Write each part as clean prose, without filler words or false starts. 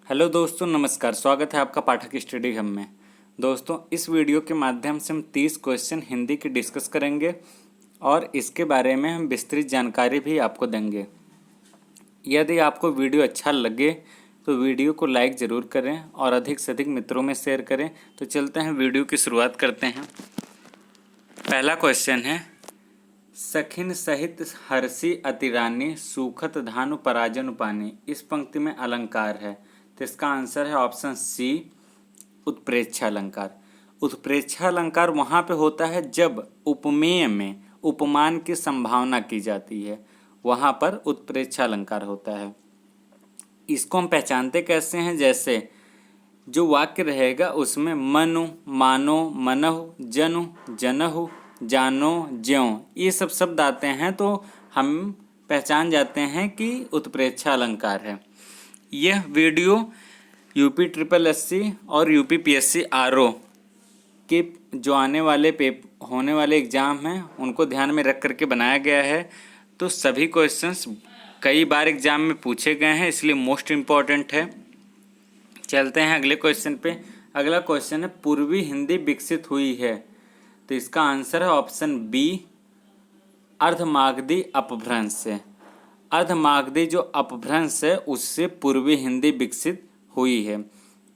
Hello दोस्तों, नमस्कार। स्वागत है आपका पाठक स्टडी हब में। दोस्तों, इस वीडियो के माध्यम से हम 30 क्वेश्चन हिंदी की डिस्कस करेंगे और इसके बारे में हम विस्तृत जानकारी भी आपको देंगे। यदि आपको वीडियो अच्छा लगे तो वीडियो को लाइक ज़रूर करें और अधिक से अधिक मित्रों में शेयर करें। तो चलते हैं, वीडियो की शुरुआत करते हैं। पहला क्वेश्चन है, सखिन सहित हर्षि अतिरानी सूखत धानु पराजनु पानी। इस पंक्ति में अलंकार है, तो इसका आंसर है ऑप्शन सी, उत्प्रेक्षा अलंकार। उत्प्रेक्षा अलंकार वहाँ पे होता है जब उपमेय में उपमान की संभावना की जाती है, वहाँ पर उत्प्रेक्षा अलंकार होता है। इसको हम पहचानते कैसे हैं? जैसे जो वाक्य रहेगा उसमें मनु, मानो, मनहु, जनु, जनहु, जानो, ज्यों, ये सब शब्द आते हैं तो हम पहचान जाते हैं कि उत्प्रेक्षा अलंकार है। यह वीडियो यूपी SSS और यूपी PSC RO के जो आने वाले होने वाले एग्ज़ाम हैं उनको ध्यान में रख करके बनाया गया है। तो सभी क्वेश्चंस कई बार एग्ज़ाम में पूछे गए हैं, इसलिए मोस्ट इम्पॉर्टेंट है। चलते हैं अगले क्वेश्चन पे। अगला क्वेश्चन है, पूर्वी हिंदी विकसित हुई है, तो इसका आंसर है ऑप्शन बी, अर्धमागधी अपभ्रंश से। अर्धमागधी जो अपभ्रंश है उससे पूर्वी हिंदी विकसित हुई है।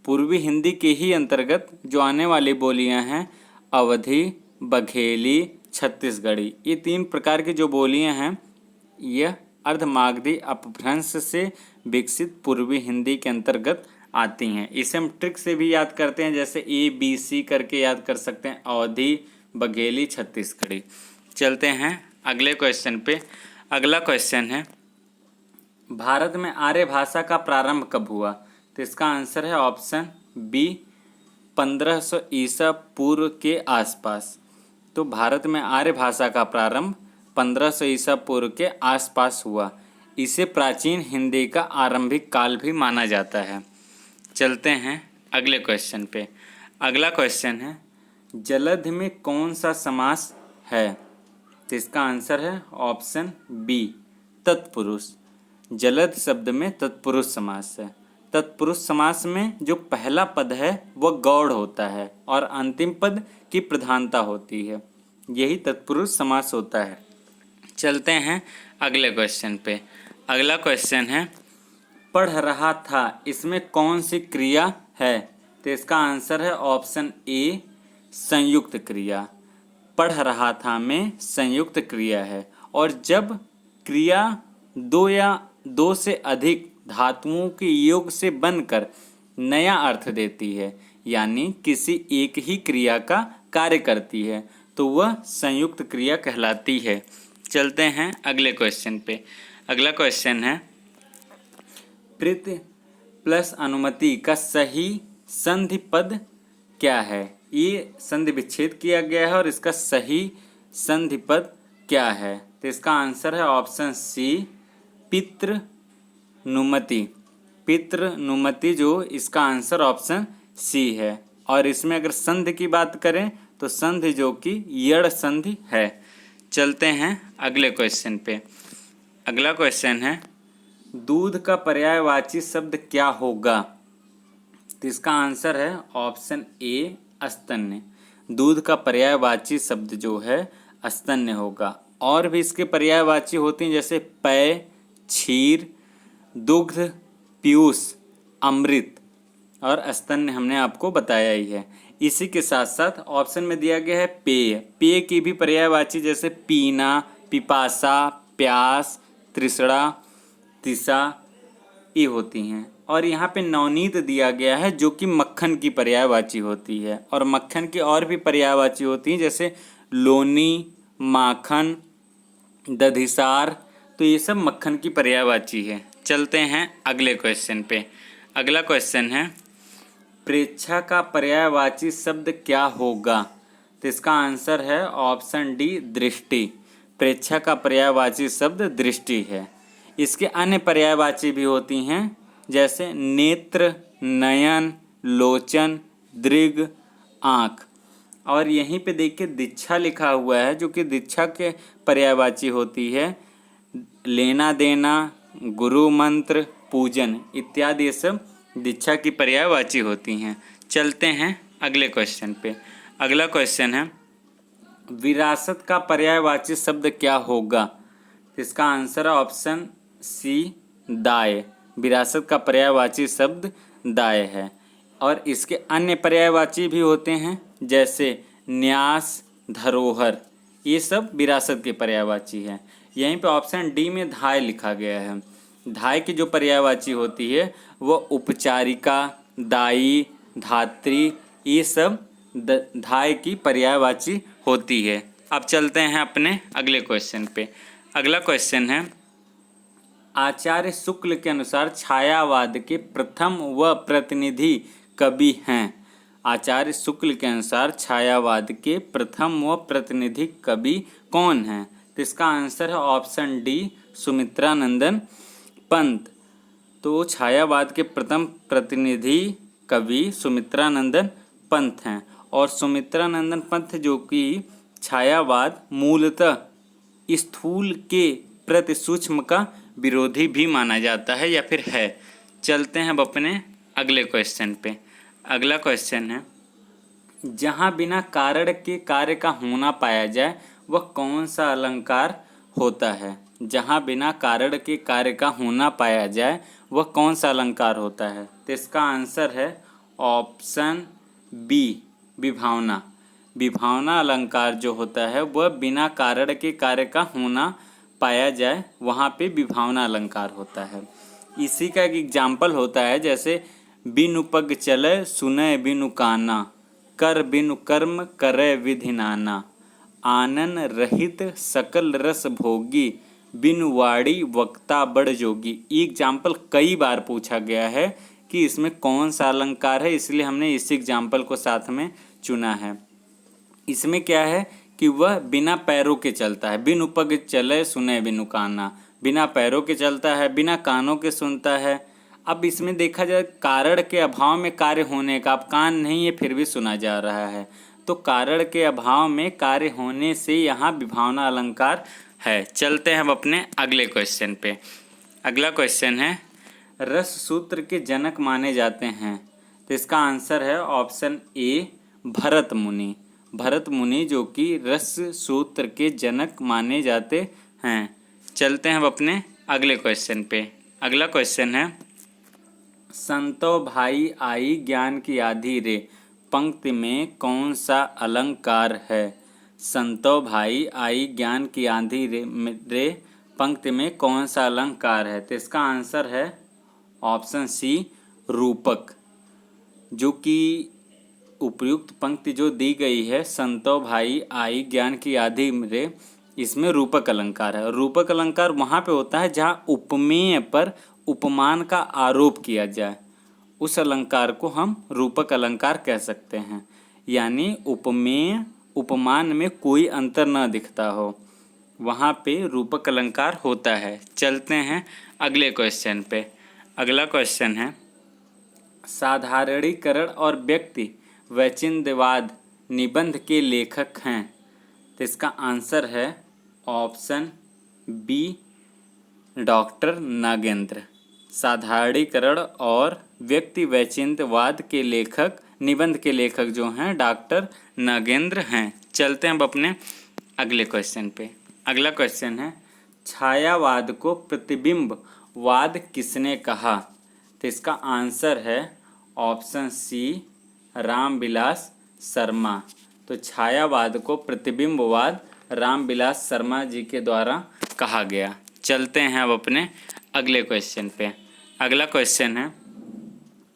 पूर्वी हिंदी के ही अंतर्गत जो आने वाली बोलियां हैं अवधी, बघेली, छत्तीसगढ़ी, ये 3 प्रकार की जो बोलियां हैं यह अर्धमागधी अपभ्रंश से विकसित पूर्वी हिंदी के अंतर्गत आती हैं। इसे हम ट्रिक से भी याद करते हैं, जैसे ABC करके याद कर सकते हैं, अवधी, बघेली, छत्तीसगढ़ी। चलते हैं अगले क्वेश्चन पे। अगला क्वेश्चन है, भारत में आर्य भाषा का प्रारंभ कब हुआ? तो इसका आंसर है ऑप्शन बी, 1500 ईसा पूर्व के आसपास। तो भारत में आर्य भाषा का प्रारंभ 1500 ईसा पूर्व के आसपास हुआ। इसे प्राचीन हिंदी का आरंभिक काल भी माना जाता है। चलते हैं अगले क्वेश्चन पे। अगला क्वेश्चन है, जलध में कौन सा समास है? तो इसका आंसर है ऑप्शन बी, तत्पुरुष। जलध शब्द में तत्पुरुष समास है। तत्पुरुष समास में जो पहला पद है वह गौड़ होता है और अंतिम पद की प्रधानता होती है, यही तत्पुरुष समास होता है। चलते हैं अगले क्वेश्चन पे। अगला क्वेश्चन है, पढ़ रहा था, इसमें कौन सी क्रिया है? तो इसका आंसर है ऑप्शन ए, संयुक्त क्रिया। पढ़ रहा था में संयुक्त क्रिया है, और जब क्रिया 2 या 2 से अधिक धातुओं के योग से बनकर नया अर्थ देती है, यानी किसी एक ही क्रिया का कार्य करती है, तो वह संयुक्त क्रिया कहलाती है। चलते हैं अगले क्वेश्चन पे। अगला क्वेश्चन है, प्रीति प्लस अनुमति का सही संधि पद क्या है? ये संधि विच्छेद किया गया है और इसका सही संधि पद क्या है? तो इसका आंसर है ऑप्शन सी, पितृनुमति। पितृनुमति जो इसका आंसर ऑप्शन सी है। और इसमें अगर संधि की बात करें तो संधि जो कि यड़ संधि है। चलते हैं अगले क्वेश्चन पे। अगला क्वेश्चन है, दूध का पर्यायवाची शब्द क्या होगा? तो इसका आंसर है ऑप्शन ए, स्तन्य। दूध का पर्यायवाची शब्द जो है स्तन्य होगा। और भी इसके पर्यायवाची होती हैं, जैसे पेय, क्षीर, दुग्ध, पीयूष, अमृत और स्तन्य हमने आपको बताया ही है। इसी के साथ साथ ऑप्शन में दिया गया है पेय। पेय की भी पर्यायवाची जैसे पीना, पिपासा, प्यास, तृष्णा, तिसा, ये होती हैं। और यहाँ पे नवनीत दिया गया है जो कि मक्खन की पर्यायवाची होती है, और मक्खन की और भी पर्यायवाची होती हैं जैसे लोनी, माखन, दधिसार, तो ये सब मक्खन की पर्यायवाची है। चलते हैं अगले क्वेश्चन पे। अगला क्वेश्चन है, प्रेक्षा का पर्यायवाची शब्द क्या होगा? तो इसका आंसर है ऑप्शन डी, दृष्टि। प्रेक्षा का पर्यायवाची शब्द दृष्टि है। इसके अन्य पर्यायवाची भी होती हैं जैसे नेत्र, नयन, लोचन, दृग, आँख। और यहीं पे देखिए दीक्षा लिखा हुआ है जो कि दीक्षा के पर्यायवाची होती है लेना देना, गुरु मंत्र, पूजन इत्यादि, ये सब दीक्षा की पर्यायवाची होती हैं। चलते हैं अगले क्वेश्चन पे। अगला क्वेश्चन है विरासत का पर्यायवाची शब्द क्या होगा? इसका आंसर है ऑप्शन सी दाय। विरासत का पर्यायवाची शब्द दाय है। और इसके अन्य पर्यायवाची भी होते हैं जैसे न्यास, धरोहर, ये सब विरासत के पर्यायवाची है। यहीं पे ऑप्शन डी में धाय लिखा गया है। धाय की जो पर्यायवाची होती है वो उपचारिका, दायी, धात्री, ये सब धाय की पर्यायवाची होती है। अब चलते हैं अपने अगले क्वेश्चन पे। अगला क्वेश्चन है आचार्य शुक्ल के अनुसार छायावाद के प्रथम व प्रतिनिधि कवि हैं। आचार्य शुक्ल के अनुसार छायावाद के प्रथम व प्रतिनिधि कवि कौन हैं? तो इसका आंसर है ऑप्शन डी सुमित्रानंदन पंत। तो छायावाद के प्रथम प्रतिनिधि कवि सुमित्रानंदन पंत हैं। और सुमित्रानंदन पंत जो कि छायावाद मूलतः स्थूल के प्रति सूक्ष्म का विरोधी भी माना जाता है या फिर है। चलते हैं अब अपने अगले क्वेश्चन पे। अगला क्वेश्चन है जहाँ बिना कारण के कार्य का होना पाया जाए वह कौन सा अलंकार होता है? जहाँ बिना कारण के कार्य का होना पाया जाए वह कौन सा अलंकार होता है? तो इसका आंसर है ऑप्शन बी विभावना। विभावना अलंकार जो होता है वह बिना कारण के कार्य का होना पाया जाए वहाँ पे विभावना अलंकार होता है। इसी का एक एग्जाम्पल होता है जैसे बिनु पग चले सुनय बिनु काना, कर बिनु कर्म करे विधि नाना, आनन रहित सकल रस भोगी, बिनु वाणी वक्ता बड़ जोगी। ये एग्जाम्पल कई बार पूछा गया है कि इसमें कौन सा अलंकार है, इसलिए हमने इस एग्जाम्पल को साथ में चुना है। इसमें क्या है कि वह बिना पैरों के चलता है। बिनु पग चले सुने बिनु काना, बिना पैरों के चलता है, बिना कानों के सुनता है। अब इसमें देखा जाए कारण के अभाव में कार्य होने का, अब कान नहीं है फिर भी सुना जा रहा है, तो कारण के अभाव में कार्य होने से यहाँ विभावना अलंकार है। चलते हैं हम अपने अगले क्वेश्चन पे। अगला क्वेश्चन है रस सूत्र के जनक माने जाते हैं। तो इसका आंसर है ऑप्शन ए भरत मुनि। भरत मुनि जो कि रस सूत्र के जनक माने जाते हैं। चलते हैं अब अपने अगले क्वेश्चन पे। अगला क्वेश्चन है संतो भाई आई ज्ञान की आधी रे पंक्ति में कौन सा अलंकार है? संतो भाई आई ज्ञान की आधी रे पंक्ति में कौन सा अलंकार है? तो इसका आंसर है ऑप्शन सी रूपक। जो कि उपयुक्त पंक्ति जो दी गई है संतो भाई आई ज्ञान की आधी रे, इसमें रूपक अलंकार है। रूपक अलंकार वहाँ पे होता है जहाँ उपमेय पर उपमान का आरोप किया जाए, उस अलंकार को हम रूपक अलंकार कह सकते हैं। यानी उपमेय उपमान में कोई अंतर न दिखता हो, वहाँ पे रूपक अलंकार होता है। चलते हैं अगले क्वेश्चन पे। अगला क्वेश्चन है साधारणीकरण और व्यक्ति वैचित्रवाद निबंध के लेखक हैं। तो इसका आंसर है ऑप्शन बी डॉक्टर नागेंद्र। साधारणीकरण और व्यक्ति वैचित्रवाद के लेखक, निबंध के लेखक जो हैं डॉक्टर नागेंद्र हैं। चलते हैं अब अपने अगले क्वेश्चन पे। अगला क्वेश्चन है छायावाद को प्रतिबिंबवाद किसने कहा? तो इसका आंसर है ऑप्शन सी रामविलास शर्मा। तो छायावाद को प्रतिबिंबवाद रामविलास शर्मा जी के द्वारा कहा गया। चलते हैं अब अपने अगले क्वेश्चन पे। अगला क्वेश्चन है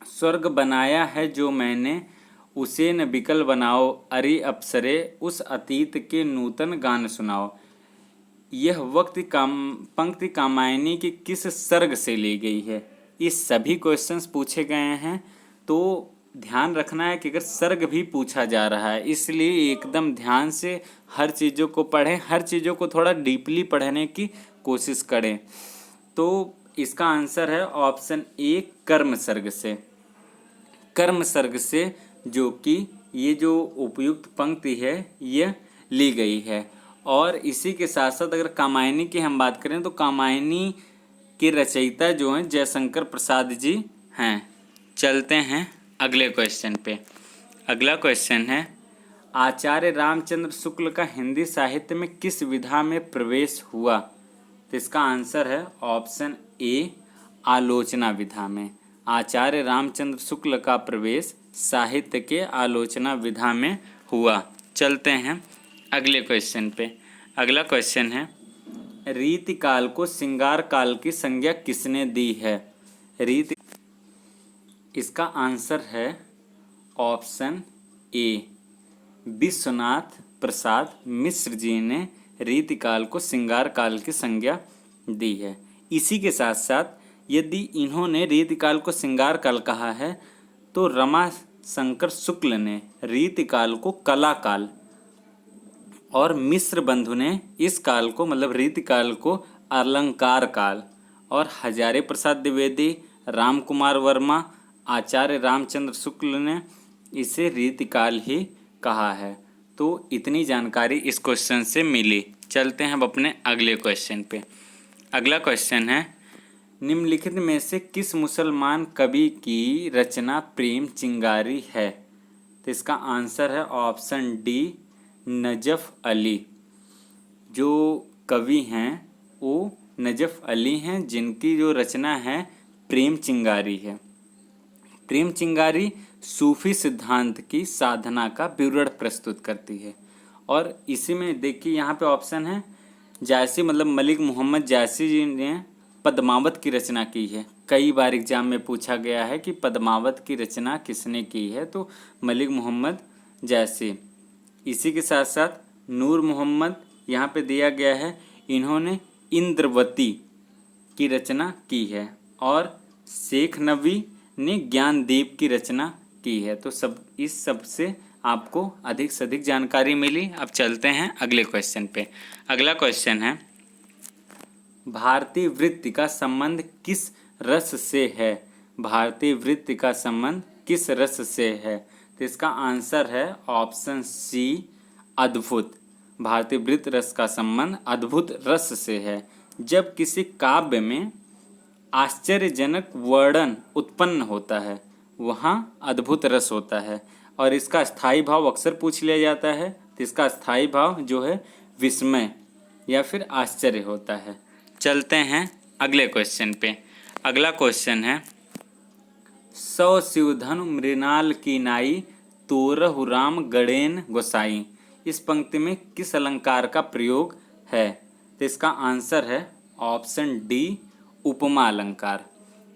स्वर्ग बनाया है जो मैंने उसे न बिकल बनाओ, अरे अप्सरे उस अतीत के नूतन गान सुनाओ। यह पंक्ति कामायनी की किस सर्ग से ली गई है? ये सभी क्वेश्चंस पूछे गए हैं, तो ध्यान रखना है कि अगर सर्ग भी पूछा जा रहा है इसलिए एकदम ध्यान से हर चीज़ों को पढ़ें, हर चीज़ों को थोड़ा डीपली पढ़ने की कोशिश करें। तो इसका आंसर है ऑप्शन ए कर्म सर्ग से। कर्म सर्ग से जो कि ये जो उपयुक्त पंक्ति है यह ली गई है। और इसी के साथ साथ अगर कामायनी की हम बात करें तो कामायनी के रचयिता जो हैं जयशंकर प्रसाद जी हैं। चलते हैं अगले क्वेश्चन पे। अगला क्वेश्चन है, आचार्य रामचंद्र शुक्ल का हिंदी साहित्य में किस विधा में प्रवेश हुआ? तो इसका आंसर है ऑप्शन ए, आलोचना विधा में। आचार्य रामचंद्र शुक्ल का प्रवेश साहित्य के आलोचना विधा में हुआ। चलते हैं अगले क्वेश्चन पे। अगला क्वेश्चन है, रीति काल को श्रृंगार काल की संज्ञा किसने दी है? रीति, इसका आंसर है ऑप्शन ए, विश्वनाथ प्रसाद मिश्र जी ने रीति काल को श्रृंगार काल की संज्ञा दी है। इसी के साथ साथ यदि इन्होंने रीति काल को श्रृंगार काल कहा है तो रमा शंकर शुक्ल ने रीति काल को कला काल और मिश्र बंधु ने इस काल को मतलब रीति काल को अलंकार काल और हजारे प्रसाद द्विवेदी, राम कुमार वर्मा, आचार्य रामचंद्र शुक्ल ने इसे रीति काल ही कहा है। तो इतनी जानकारी इस क्वेश्चन से मिली। चलते हैं अब अपने अगले क्वेश्चन पे। अगला क्वेश्चन है, निम्नलिखित में से किस मुसलमान कवि की रचना प्रेम चिंगारी है? तो इसका आंसर है ऑप्शन डी, नजफ अली। जो कवि हैं वो नजफ अली हैं, जिनकी जो रचना है प्रेम चिंगारी है। प्रेम चिंगारी सूफी सिद्धांत की साधना का विवरण प्रस्तुत करती है। और इसी में देखिए यहाँ पे ऑप्शन है जायसी, मतलब मलिक मोहम्मद जायसी जी ने पद्मावत की रचना की है। कई बार एग्जाम में पूछा गया है कि पद्मावत की रचना किसने की है, तो मलिक मोहम्मद जायसी। इसी के साथ साथ नूर मोहम्मद यहाँ पे दिया गया है, इन्होंने इंद्रवती की रचना की है। और शेख नबी ने ज्ञानदीप की रचना की है। तो इस सब से आपको अधिक से अधिक जानकारी मिली। अब चलते हैं अगले क्वेश्चन पे। अगला क्वेश्चन है, भारतीय वृत्ति का संबंध किस रस से है? भारतीय वृत्ति का संबंध किस रस से है? तो इसका आंसर है ऑप्शन सी, अद्भुत। भारतीय वृत्त रस का संबंध अद्भुत रस से है। जब किसी काव्य में आश्चर्यजनक वर्णन उत्पन्न होता है वहाँ अद्भुत रस होता है। और इसका स्थायी भाव अक्सर पूछ लिया जाता है, तो इसका स्थायी भाव जो है विस्मय या फिर आश्चर्य होता है। चलते हैं अगले क्वेश्चन पे। अगला क्वेश्चन है, सौ शिवधनु मृणाल की नाई, तोरहु राम गणेन गोसाई। इस पंक्ति में किस अलंकार का प्रयोग है? तो इसका आंसर है ऑप्शन डी, उपमा अलंकार।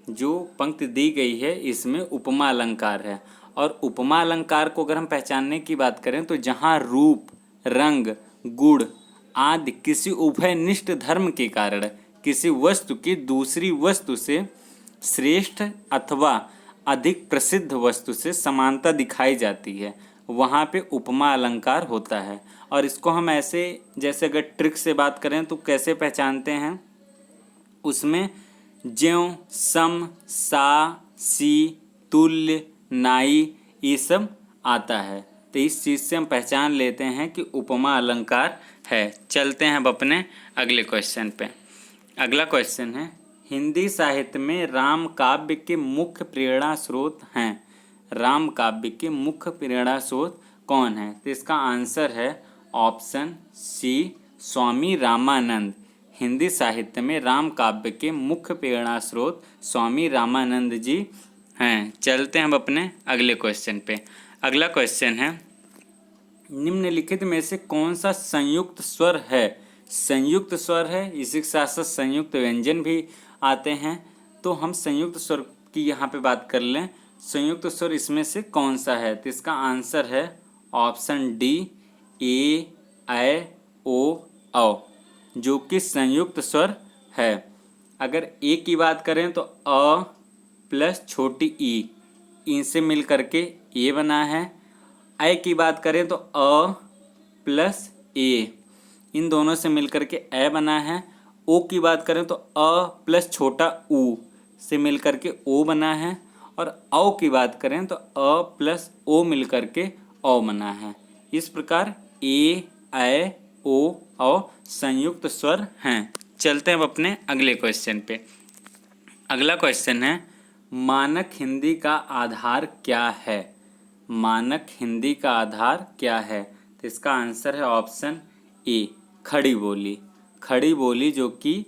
जो पंक्ति दी गई है इसमें उपमा अलंकार है। और उपमा अलंकार को अगर हम पहचानने की बात करें तो जहाँ रूप, रंग, गुण आदि किसी उभयनिष्ठ धर्म के कारण किसी वस्तु की दूसरी वस्तु से श्रेष्ठ अथवा अधिक प्रसिद्ध वस्तु से समानता दिखाई जाती है, वहाँ पे उपमा अलंकार होता है। और इसको हम ऐसे, जैसे अगर ट्रिक से बात करें तो कैसे पहचानते हैं, उसमें ज्यों, सम, सा, सी, तुल्य, नाई ये सब आता है। तो इस चीज़ से हम पहचान लेते हैं कि उपमा अलंकार है। चलते हैं अब अपने अगले क्वेश्चन पे। अगला क्वेश्चन है, हिंदी साहित्य में राम काव्य के मुख्य प्रेरणा स्रोत हैं। राम काव्य के मुख्य प्रेरणा स्रोत कौन है? तो इसका आंसर है ऑप्शन सी, स्वामी रामानंद। हिंदी साहित्य में राम काव्य के मुख्य प्रेरणा स्रोत स्वामी रामानंद जी हैं। चलते हैं हम अपने अगले क्वेश्चन पे। अगला क्वेश्चन है, निम्नलिखित में से कौन सा संयुक्त स्वर है? संयुक्त स्वर है, इसी के साथ साथ संयुक्त व्यंजन भी आते हैं। तो हम संयुक्त स्वर की यहाँ पे बात कर लें। संयुक्त स्वर इसमें से कौन सा है? तो इसका आंसर है ऑप्शन डी, ए, ऐ, ओ, औ, जो कि संयुक्त स्वर है। अगर ए की बात करें तो अ प्लस छोटी ई, इनसे मिल करके ए बना है। ऐ की बात करें तो अ प्लस ए, इन दोनों से मिल करके ए बना है। ओ की बात करें तो अ प्लस छोटा ऊ से मिल करके ओ बना है। और औ की बात करें तो अ प्लस ओ मिल करके औ बना है। इस प्रकार ए, ऐ, ओ, औ संयुक्त स्वर हैं। चलते हैं अब अपने अगले क्वेश्चन पे। अगला क्वेश्चन है, मानक हिंदी का आधार क्या है? मानक हिंदी का आधार क्या है? तो इसका आंसर है ऑप्शन ए, खड़ी बोली। खड़ी बोली जो कि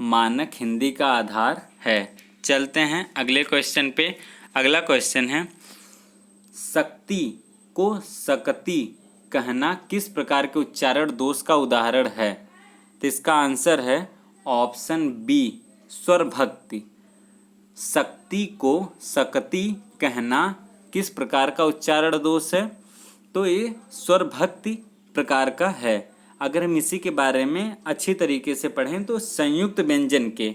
मानक हिंदी का आधार है। चलते हैं अगले क्वेश्चन पे। अगला क्वेश्चन है, शक्ति को सकती कहना किस प्रकार के उच्चारण दोष का उदाहरण है? तो इसका आंसर है ऑप्शन बी, स्वर भक्ति। शक्ति को सकती कहना किस प्रकार का उच्चारण दोष है? तो ये स्वर भक्ति प्रकार का है। अगर हम इसी के बारे में अच्छी तरीके से पढ़ें तो संयुक्त व्यंजन के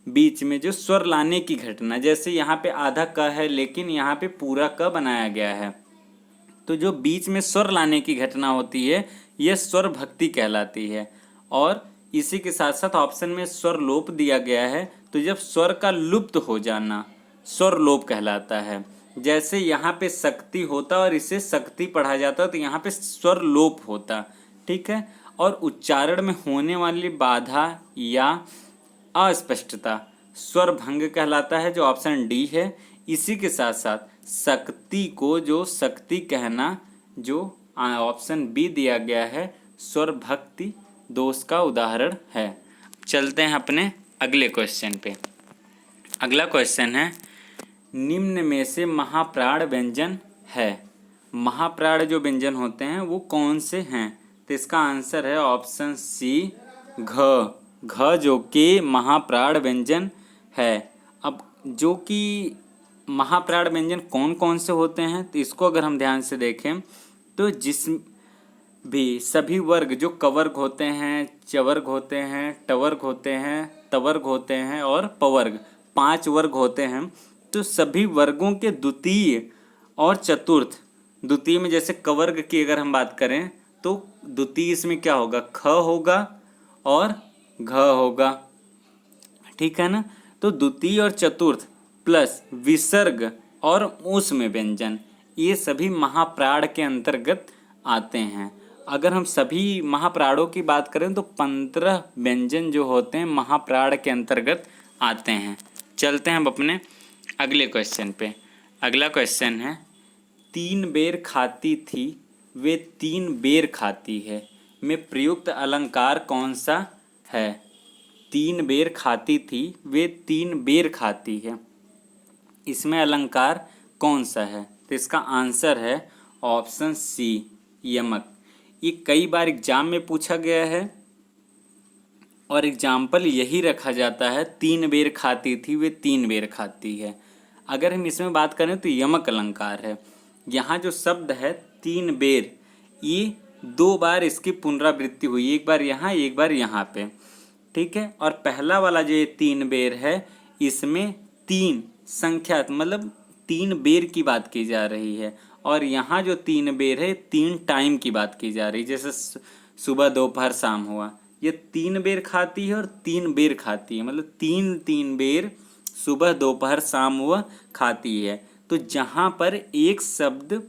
बीच में जो स्वर लाने की घटना, जैसे यहाँ पे आधा क है लेकिन यहाँ पे पूरा क बनाया गया है, तो जो बीच में स्वर लाने की घटना होती है यह स्वर भक्ति कहलाती है। और इसी के साथ साथ ऑप्शन में स्वर लोप दिया गया है, तो जब स्वर का लुप्त हो जाना स्वर लोप कहलाता है। जैसे यहाँ पे शक्ति होता और इसे शक्ति पढ़ा जाता तो यहाँ पे स्वर लोप होता, ठीक है। और उच्चारण में होने वाली बाधा या अस्पष्टता स्वर भंग कहलाता है, जो ऑप्शन डी है। इसी के साथ साथ शक्ति को जो शक्ति कहना, जो ऑप्शन बी दिया गया है, स्वर भक्ति दोष का उदाहरण है। चलते हैं अपने अगले क्वेश्चन पे। अगला क्वेश्चन है, निम्न में से महाप्राण व्यंजन है। महाप्राण जो व्यंजन होते हैं वो कौन से हैं? तो इसका आंसर है ऑप्शन सी, घ। घ जो कि महाप्राण व्यंजन है। अब जो कि महाप्राण व्यंजन कौन कौन से होते हैं, तो इसको अगर हम ध्यान से देखें तो जिस भी सभी वर्ग जो कवर्ग होते हैं, चवर्ग होते हैं, टवर्ग होते हैं, तवर्ग होते हैं और पवर्ग, 5 वर्ग होते हैं। तो सभी वर्गों के द्वितीय और चतुर्थ, द्वितीय में जैसे कवर्ग की अगर हम बात करें तो द्वितीय इसमें क्या होगा, ख होगा और घ होगा, ठीक है ना। तो द्वितीय और चतुर्थ प्लस विसर्ग और उसमें व्यंजन, ये सभी महाप्राण के अंतर्गत आते हैं। अगर हम सभी महाप्राणों की बात करें तो 15 व्यंजन जो होते हैं महाप्राण के अंतर्गत आते हैं। चलते हैं हम अपने अगले क्वेश्चन पे। अगला क्वेश्चन है, 3 बेर खाती थी वे 3 बेर खाती है में प्रयुक्त अलंकार कौन सा है? 3 बेर खाती थी वे 3 बेर खाती है, इसमें अलंकार कौन सा है? तो इसका आंसर है ऑप्शन सी, यमक। ये कई बार एग्जाम में पूछा गया है और एग्जाम्पल यही रखा जाता है, 3 बेर खाती थी वे 3 बेर खाती है। अगर हम इसमें बात करें तो यमक अलंकार है। यहाँ जो शब्द है 3 बेर, ये 2 बार इसकी पुनरावृत्ति हुई, एक बार यहाँ एक बार यहाँ पे, ठीक है। और पहला वाला जो ये 3 बेर है इसमें 3 संख्या मतलब 3 बेर की बात की जा रही है। और यहाँ जो 3 बेर है 3 टाइम की बात की जा रही है, जैसे सुबह दोपहर शाम हुआ, ये 3 बेर खाती है और 3 बेर खाती है, मतलब 3 बेर सुबह दोपहर शाम हुआ खाती है। तो जहाँ पर एक शब्द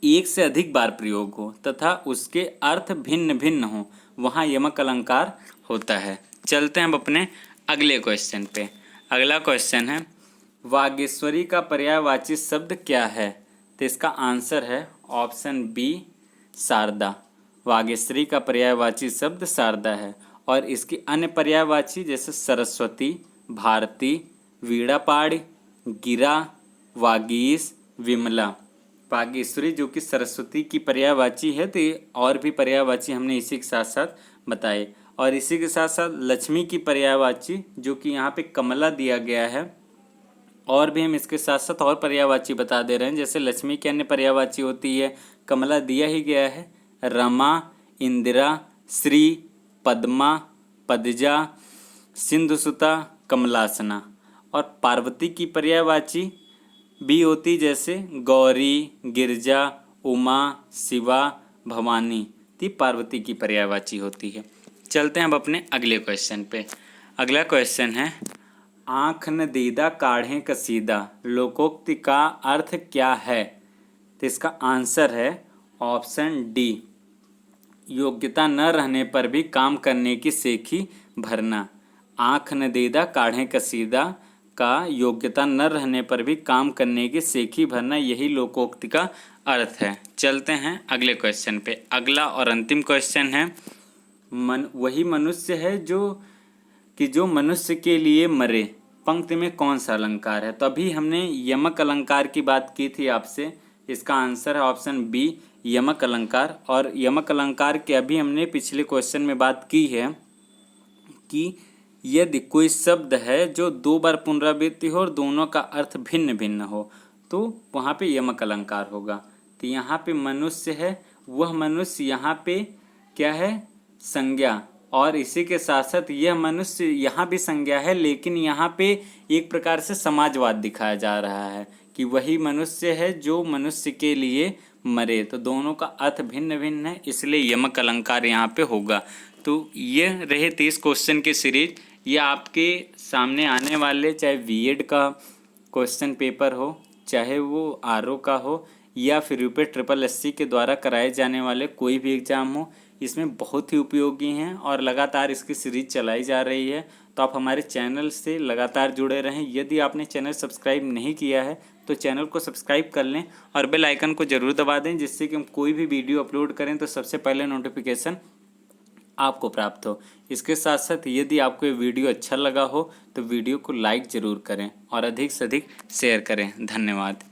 एक से अधिक बार प्रयोग हो तथा उसके अर्थ भिन्न भिन्न हो, वहाँ यमक अलंकार होता है। चलते हैं हम अपने अगले क्वेश्चन पे। अगला क्वेश्चन है, वागीश्वरी का पर्यायवाची शब्द क्या है? तो इसका आंसर है ऑप्शन बी, शारदा। वागीश्वरी का पर्यायवाची शब्द शारदा है। और इसकी अन्य पर्यायवाची जैसे सरस्वती, भारती, वीणापाणी, गिरा, वागीश, विमला। वागीश्वरी जो कि सरस्वती की पर्यायवाची है, तो ये और भी पर्यायवाची हमने इसी के साथ साथ बताए। और इसी के साथ साथ लक्ष्मी की पर्यायवाची जो कि यहाँ पे कमला दिया गया है, और भी हम इसके साथ साथ और पर्यायवाची बता दे रहे हैं। जैसे लक्ष्मी की अन्य पर्यायवाची होती है, कमला दिया ही गया है, रमा, इंदिरा, श्री, पद्मा, पदजा, सिंधुसुता, कमलासना। और पार्वती की पर्यायवाची भी होती जैसे गौरी, गिरजा, उमा, शिवा, भवानी, ती पार्वती की पर्यायवाची होती है। चलते हैं अब अपने अगले क्वेश्चन पे। अगला क्वेश्चन है, आँख न दीदा काढ़ें कसीदा लोकोक्ति का अर्थ क्या है? तो इसका आंसर है ऑप्शन डी, योग्यता न रहने पर भी काम करने की सेखी भरना। आँख न दीदा काढ़ें कसीदा का योग्यता न रहने पर भी काम करने की सेखी भरना, यही लोकोक्ति का अर्थ है। चलते हैं अगले क्वेश्चन पे। अगला और अंतिम क्वेश्चन है, वही मनुष्य है जो मनुष्य के लिए मरे, पंक्ति में कौन सा अलंकार है? तो अभी हमने यमक अलंकार की बात की थी आपसे, इसका आंसर है ऑप्शन बी यमक अलंकार। और यमक अलंकार के अभी हमने पिछले क्वेश्चन में बात की है कि यदि कोई शब्द है जो 2 बार पुनरावृत्ति हो और दोनों का अर्थ भिन्न भिन्न हो तो वहाँ पे यमक अलंकार होगा। तो यहाँ पे मनुष्य है, वह मनुष्य यहाँ पे क्या है? संज्ञा। और इसी के साथ साथ यह मनुष्य यहाँ भी संज्ञा है, लेकिन यहाँ पे एक प्रकार से समाजवाद दिखाया जा रहा है कि वही मनुष्य है जो मनुष्य के लिए मरे। तो दोनों का अर्थ भिन्न भिन्न है, इसलिए यमक अलंकार यहाँ पे होगा। तो ये रहे 30 क्वेश्चन की सीरीज। ये आपके सामने आने वाले चाहे बीएड का क्वेश्चन पेपर हो, चाहे वो आरओ का हो, या फिर यूपी SSS के द्वारा कराए जाने वाले कोई भी एग्ज़ाम हो, इसमें बहुत ही उपयोगी हैं और लगातार इसकी सीरीज चलाई जा रही है। तो आप हमारे चैनल से लगातार जुड़े रहें। यदि आपने चैनल सब्सक्राइब नहीं किया है तो चैनल को सब्सक्राइब कर लें और बेल आइकन को ज़रूर दबा दें, जिससे कि हम कोई भी वीडियो अपलोड करें तो सबसे पहले नोटिफिकेशन आपको प्राप्त हो। इसके साथ साथ यदि आपको ये वीडियो अच्छा लगा हो तो वीडियो को लाइक ज़रूर करें और अधिक से अधिक शेयर करें। धन्यवाद।